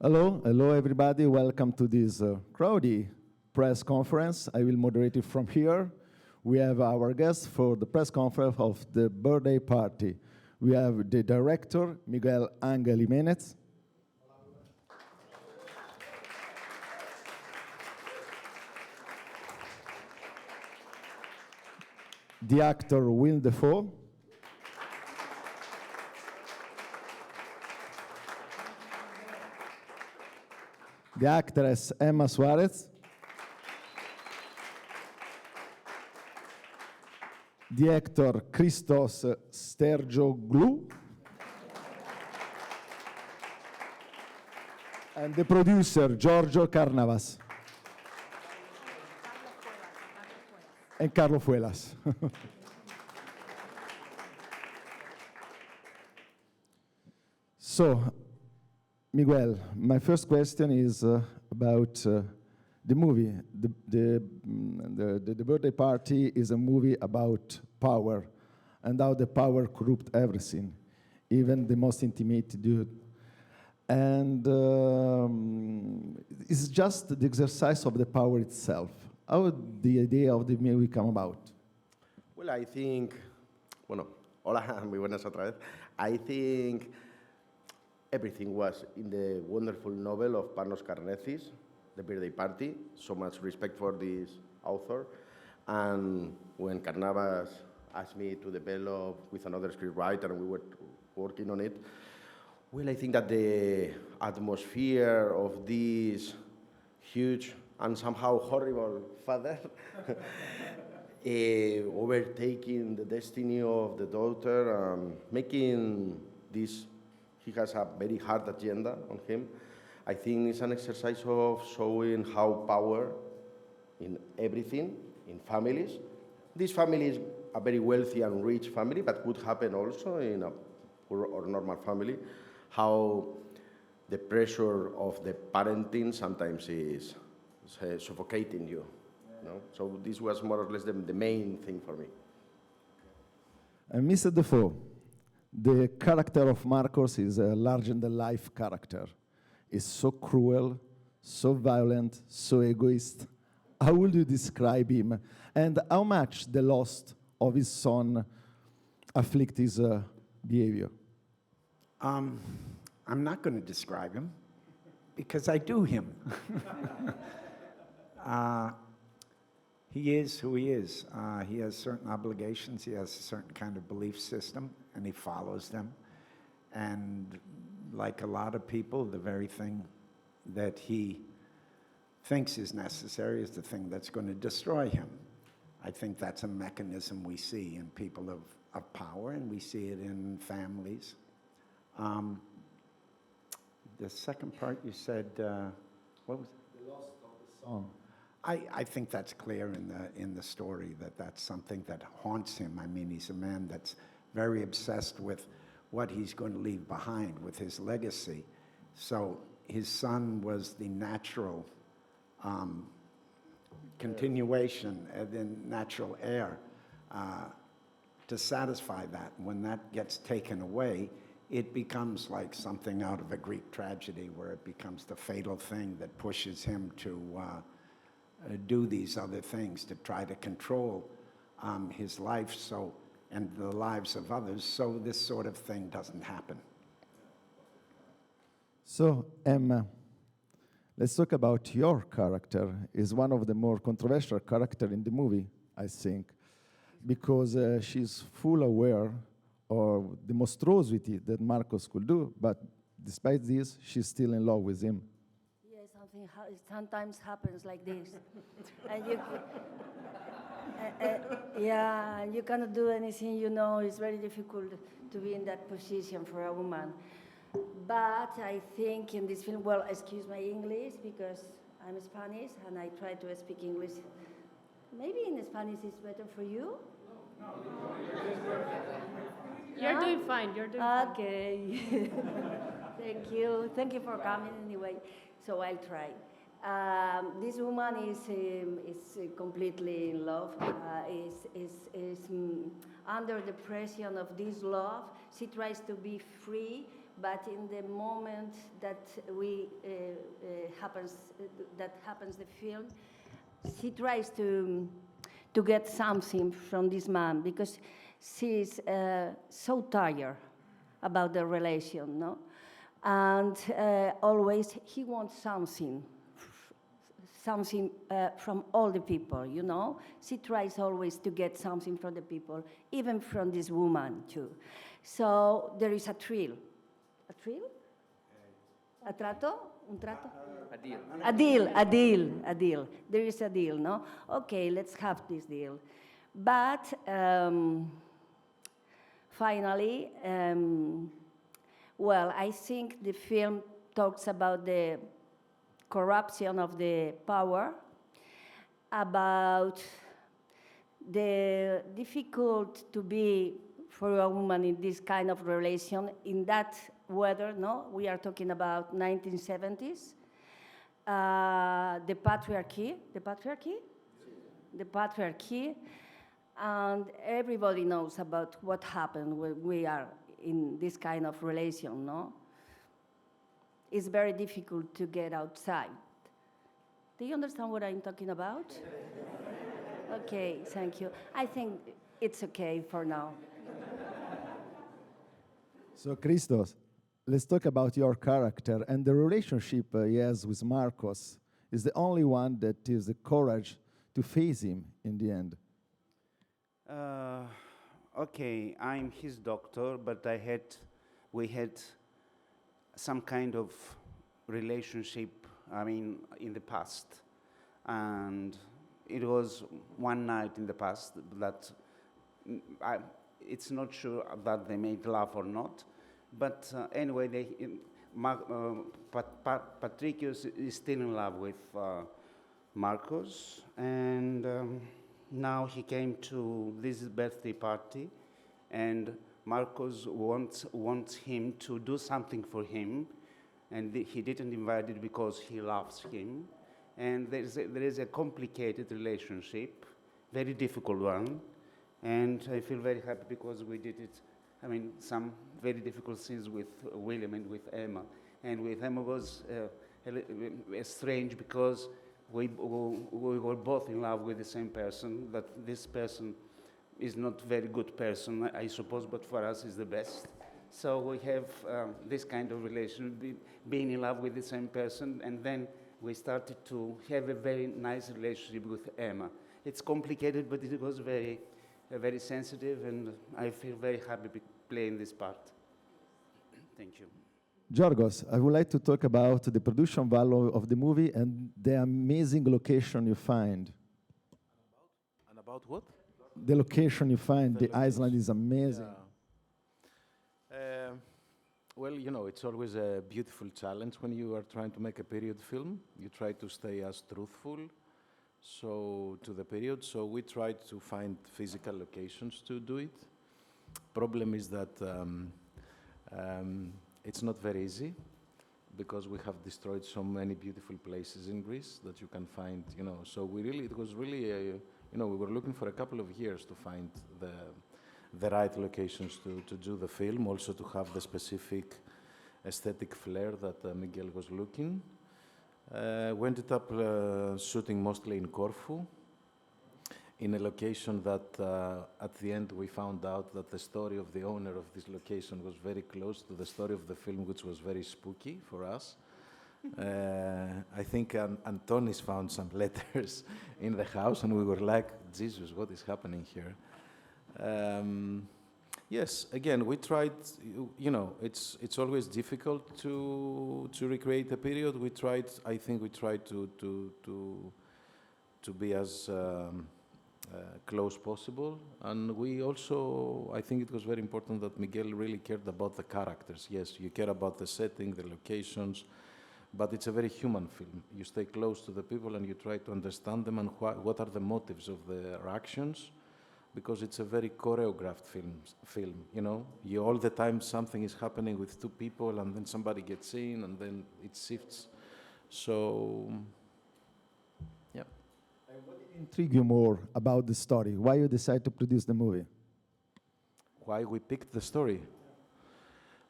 Hello everybody. Welcome to this crowdy press conference. I will moderate it from here. We have our guests for the press conference of the birthday party. We have the director, Miguel Ángel Jiménez. The actor, Willem Dafoe. The actress, Emma Suarez. The actor, Christos Sterjoglou. And the producer, Giorgio Carnavas. And Carlo Fuelas. So, Miguel, my first question is about the movie. The birthday party is a movie about power and how the power corrupt everything, even the most intimate dude. And it's just the exercise of the power itself. How did the idea of the movie come about? Well, I think, hola, muy buenas otra vez. I think everything was in the wonderful novel of Panos Karnezis, The Birthday Party. So much respect for this author. And when Carnavas asked me to develop with another scriptwriter and we were working on it, well, I think that the atmosphere of this huge and somehow horrible father overtaking the destiny of the daughter, making this. He has a very hard agenda on him. I think it's an exercise of showing how power in everything, in families. This family is a very wealthy and rich family, but could happen also in a poor or normal family, how the pressure of the parenting sometimes is suffocating you. No? So this was more or less the main thing for me. And Mr. Dafoe, the character of Marcos is a larger-than-life character. He's so cruel, so violent, so egoist. How would you describe him? And how much the loss of his son afflict his behavior? I'm not going to describe him because I do him. He is who he is. He has certain obligations. He has a certain kind of belief system, and he follows them. And like a lot of people, the very thing that he thinks is necessary is the thing that's going to destroy him. I think that's a mechanism we see in people of power, and we see it in families. The second part you said, what was it? The loss of the son. I think that's clear in the story, that's something that haunts him. I mean, he's a man that's very obsessed with what he's going to leave behind, with his legacy. So his son was the natural continuation, the natural heir to satisfy that. When that gets taken away, it becomes like something out of a Greek tragedy, where it becomes the fatal thing that pushes him to do these other things, to try to control his life and the lives of others, so this sort of thing doesn't happen. So, Emma, let's talk about your character. Is one of the more controversial characters in the movie, I think, because she's full aware of the monstrosity that Marcos could do, but despite this, she's still in love with him. Sometimes happens like this, and you cannot do anything. You know, it's very difficult to be in that position for a woman. But I think in this film, well, excuse my English because I'm Spanish and I try to speak English. Maybe in Spanish it's better for you. No. You're doing fine. You're doing fine. Okay. Thank you for coming anyway. So I'll try. This woman is completely in love. Is under the pressure of this love. She tries to be free, but in the moment that happens the film, she tries to get something from this man because she's so tired about the relation, no? And always he wants something from all the people, you know? She tries always to get something from the people, even from this woman too. So there is a thrill. A thrill? A trato? Un trato? A deal. There is a deal, no? Okay, let's have this deal. But finally, well, I think the film talks about the corruption of the power, about the difficult to be for a woman in this kind of relation, in that weather, no? We are talking about 1970s. The patriarchy, and everybody knows about what happened when we are in this kind of relation, no? It's very difficult to get outside. Do you understand what I'm talking about? Okay, thank you. I think it's okay for now. So, Christos, let's talk about your character and the relationship he has with Marcos. Is the only one that is the courage to face him in the end. Okay, I'm his doctor, but we had some kind of relationship, I mean, in the past. And it was one night in the past that it's not sure that they made love or not. But anyway, Patricius is still in love with Marcos, and now he came to this birthday party, and Marcos wants him to do something for him, and he didn't invite it because he loves him. And there is a complicated relationship, very difficult one, and I feel very happy because we did it. I mean, some very difficult scenes with Willem and with Emma. And with Emma was strange because we were both in love with the same person, but this person is not a very good person, I suppose, but for us is the best. So we have this kind of relation, being in love with the same person, and then we started to have a very nice relationship with Emma. It's complicated, but it was very sensitive, and I feel very happy playing this part. Thank you. Jorgos, I would like to talk about the production value of the movie and the amazing location you find. And about what? The location you find, the location. Iceland is amazing. Yeah. Well, you know, it's always a beautiful challenge when you are trying to make a period film. You try to stay as truthful to the period. So we tried to find physical locations to do it. Problem is that it's not very easy because we have destroyed so many beautiful places in Greece that you can find, you know. So it was really, you know, we were looking for a couple of years to find the right locations to do the film, also to have the specific aesthetic flair that Miguel was looking. We ended up shooting mostly in Corfu, in a location that at the end we found out that the story of the owner of this location was very close to the story of the film, which was very spooky for us. I think Antonis found some letters in the house, and we were like, Jesus, what is happening here? Yes, again, we tried, you know, it's always difficult to recreate a period. I think we tried to be as close possible. And we also, I think it was very important that Miguel really cared about the characters. Yes, you care about the setting, the locations, but it's a very human film. You stay close to the people and you try to understand them and what are the motives of their actions, because it's a very choreographed film, you know? All the time something is happening with two people and then somebody gets in and then it shifts. So, yeah. And what did intrigue you more about the story? Why you decided to produce the movie? Why we picked the story?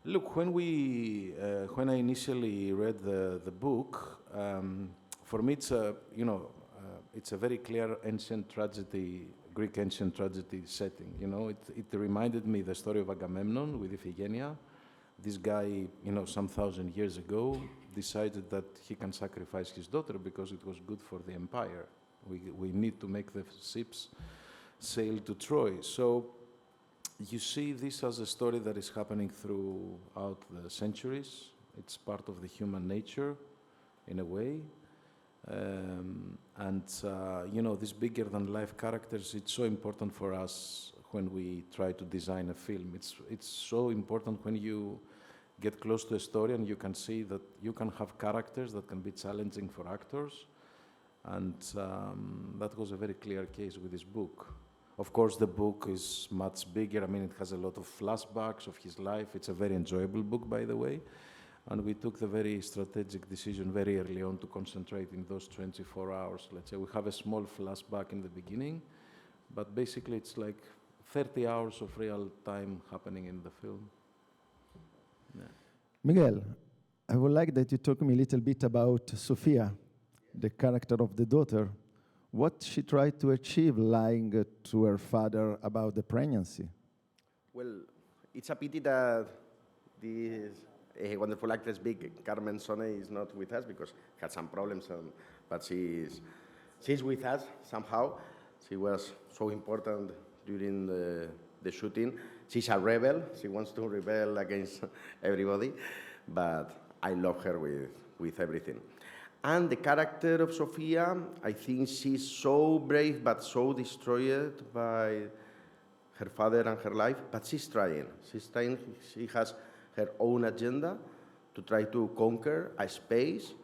Look, when I initially read the book, for me it's a very clear ancient tragedy, Greek ancient tragedy setting. It reminded me the story of Agamemnon with Iphigenia. This guy, some 1,000 years ago, decided that he can sacrifice his daughter because it was good for the empire. We need to make the ships sail to Troy. So you see this as a story that is happening throughout the centuries. It's part of the human nature, in a way. These bigger-than-life characters, it's so important for us when we try to design a film. It's so important when you get close to a story and you can see that you can have characters that can be challenging for actors. And that was a very clear case with this book. Of course, the book is much bigger. I mean, it has a lot of flashbacks of his life. It's a very enjoyable book, by the way. And we took the very strategic decision very early on to concentrate in those 24 hours. Let's say we have a small flashback in the beginning, but basically it's like 30 hours of real time happening in the film. Yeah. Miguel, I would like that you talk me a little bit about Sophia, the character of the daughter. What she tried to achieve lying to her father about the pregnancy. Well, it's a pity that this wonderful actress, big Carmen Sone, is not with us because had some problems, but she's with us somehow. She was so important during the shooting. She's a rebel. She wants to rebel against everybody, but I love her with everything. And the character of Sophia, I think she's so brave but so destroyed by her father and her life, but she's trying. She has her own agenda to try to conquer a space,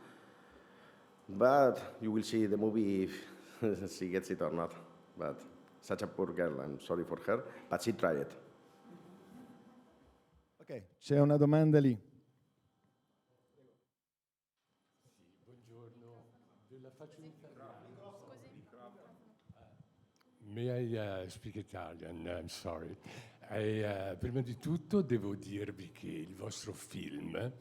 but you will see the movie if she gets it or not. But such a poor girl, I'm sorry for her, but she tried it. Ok, c'è una domanda lì. Buongiorno, ve la faccio in italiano. May I speak Italian? I'm sorry. Prima di tutto devo dirvi che il vostro film,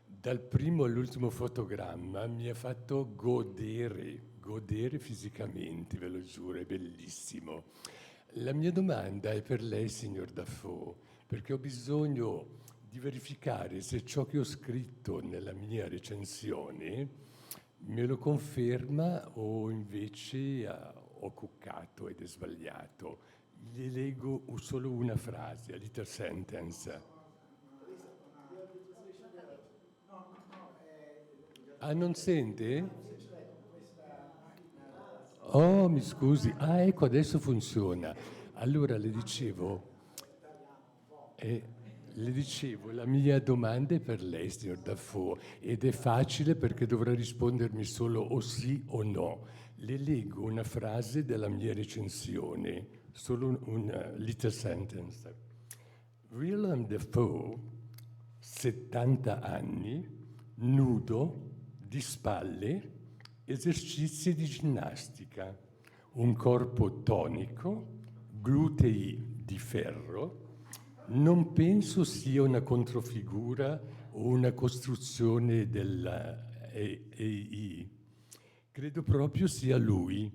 dal primo all'ultimo fotogramma, mi ha fatto godere fisicamente, ve lo giuro, è bellissimo. La mia domanda è per lei, signor Dafoe, perché ho bisogno di verificare se ciò che ho scritto nella mia recensione me lo conferma o invece ho cuccato ed è sbagliato. Le leggo solo una frase, a little sentence. Ah, non sente? Oh, mi scusi. Ah, ecco, adesso funziona. Allora le dicevo, la mia domanda è per lei, signor Dafoe, ed è facile perché dovrà rispondermi solo o sì o no. Le leggo una frase della mia recensione, solo un little sentence. Willem Dafoe, 70 anni, nudo, di spalle, esercizi di ginnastica, un corpo tonico, glutei di ferro. Non penso sia una controfigura o una costruzione della AI. Credo proprio sia lui,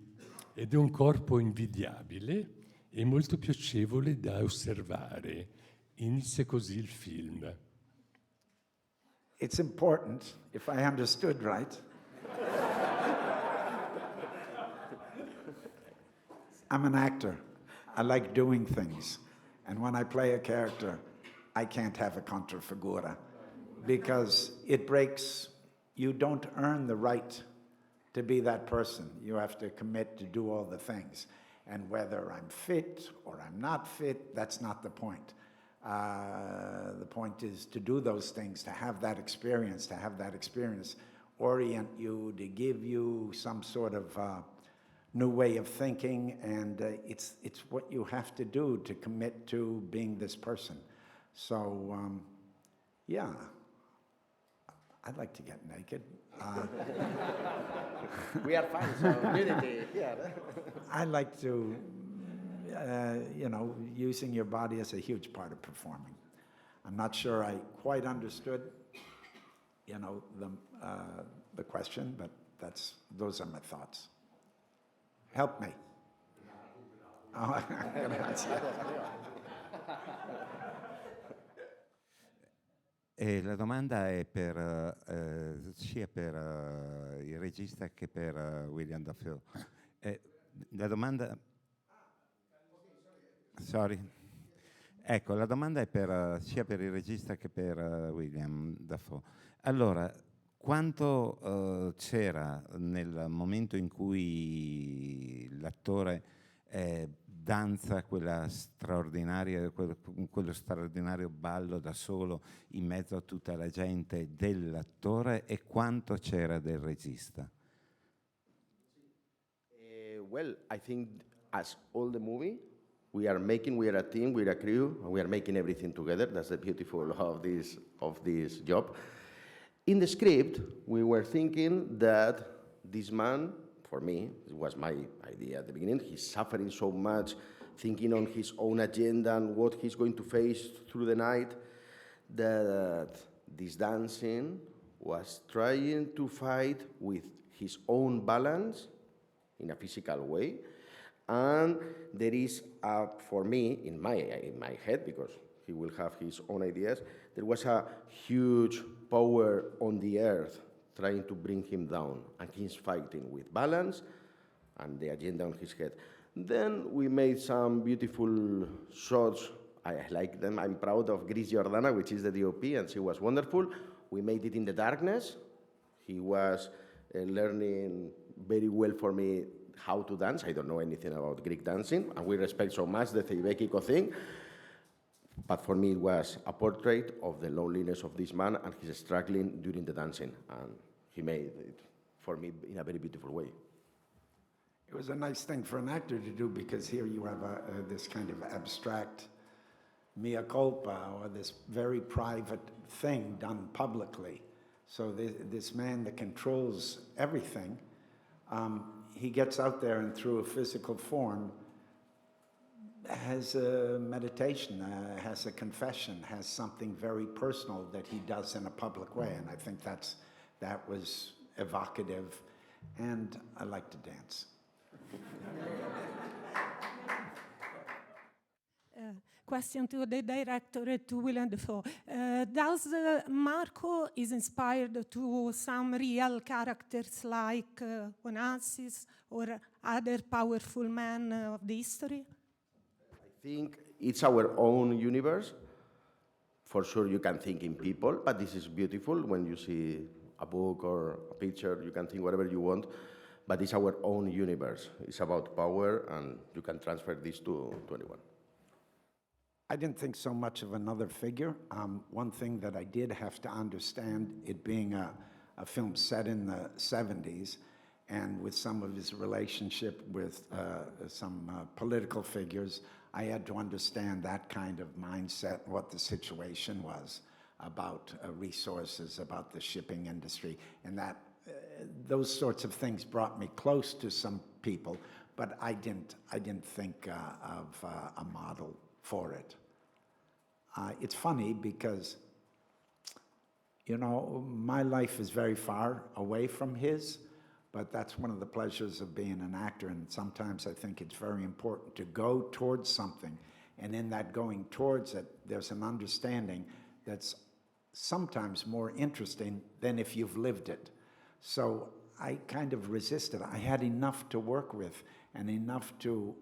ed è un corpo invidiabile e molto piacevole da osservare. Inizia così il film. It's important, if I understood right. I'm an actor. I like doing things. And when I play a character, I can't have a contrafigura because it breaks, you don't earn the right to be that person. You have to commit to do all the things. And whether I'm fit or I'm not fit, that's not the point. The point is to do those things, to have that experience, orient you, to give you some sort of new way of thinking, and it's what you have to do to commit to being this person. So, yeah, I'd like to get naked. We are fine, so nudity, yeah. I like to, using your body is a huge part of performing. I'm not sure I quite understood, the question, but those are my thoughts. Help me. Oh, grazie. La domanda è sia per il regista che per Willem Dafoe. La domanda... Sorry. Ecco, la domanda è sia per il regista che per Willem Dafoe. Allora, quanto c'era nel momento in cui l'attore danza quello straordinario ballo da solo in mezzo a tutta la gente dell'attore, e quanto c'era del regista? Well, I think as all the movie, we are a team, we are a crew, and we are making everything together. That's the beautiful of this job. In the script, we were thinking that this man, for me, it was my idea at the beginning, he's suffering so much, thinking on his own agenda and what he's going to face through the night, that this dancing was trying to fight with his own balance in a physical way. And there is, for me, in my head, because he will have his own ideas, there was a huge power on the earth trying to bring him down, and he's fighting with balance and the agenda on his head. Then we made some beautiful shots. I like them. I'm proud of Gris Jordana, which is the DOP, and she was wonderful. We made it in the darkness. He was learning very well for me how to dance. I don't know anything about Greek dancing, and we respect so much the Theibekiko thing. But for me, it was a portrait of the loneliness of this man and his struggling during the dancing. And he made it for me in a very beautiful way. It was a nice thing for an actor to do, because here you have this kind of abstract mea culpa, or this very private thing done publicly. So this man that controls everything, he gets out there and through a physical form has a meditation, has a confession, has something very personal that he does in a public way. And I think that was evocative, and I like to dance. Question to the director, to Willem Dafoe. Does Marco is inspired to some real characters like Onassis or other powerful men of the history? I think it's our own universe. For sure you can think in people, but this is beautiful. When you see a book or a picture, you can think whatever you want, but it's our own universe. It's about power, and you can transfer this to anyone. I didn't think so much of another figure. One thing that I did have to understand, it being a film set in the 70s, and with some of his relationship with some political figures, I had to understand that kind of mindset, what the situation was about resources, about the shipping industry, and that those sorts of things brought me close to some people, but I didn't think of a model for it. It's funny because, my life is very far away from his, but that's one of the pleasures of being an actor, and sometimes I think it's very important to go towards something, and in that going towards it, there's an understanding that's sometimes more interesting than if you've lived it. So I kind of resisted. I had enough to work with and enough to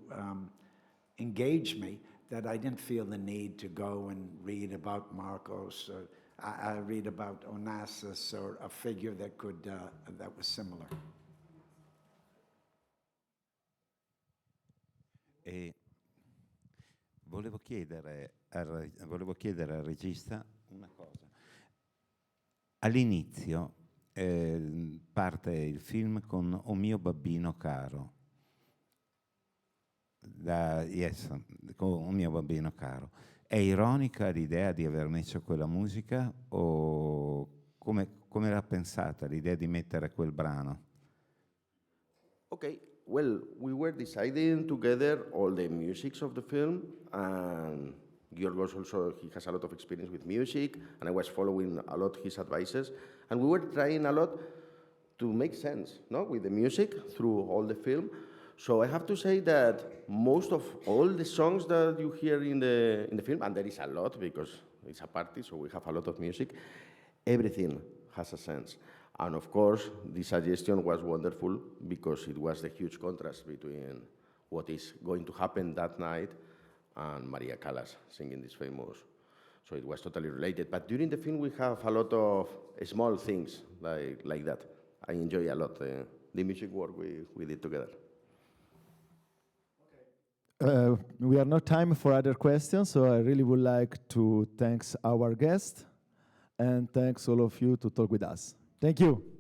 engage me that I didn't feel the need to go and read about Marcos, or I read about Onassis, or a figure that that was similar. E volevo chiedere al regista una cosa. All'inizio parte il film con O mio babbino caro. Con O mio babbino caro. È ironica l'idea di aver messo quella musica, o come era pensata l'idea di mettere quel brano? Okay, well, we were deciding together all the musics of the film, and Yorgos also, he has a lot of experience with music, and I was following a lot his advices, and we were trying a lot to make sense, no, with the music through all the film. So I have to say that most of all the songs that you hear in the film, and there is a lot because it's a party, so we have a lot of music, everything has a sense. And of course, the suggestion was wonderful because it was the huge contrast between what is going to happen that night and Maria Callas singing this famous. So it was totally related. But during the film, we have a lot of small things like that. I enjoy a lot the music work we did together. We have no time for other questions, so I really would like to thank our guest and thanks all of you to talk with us. Thank you.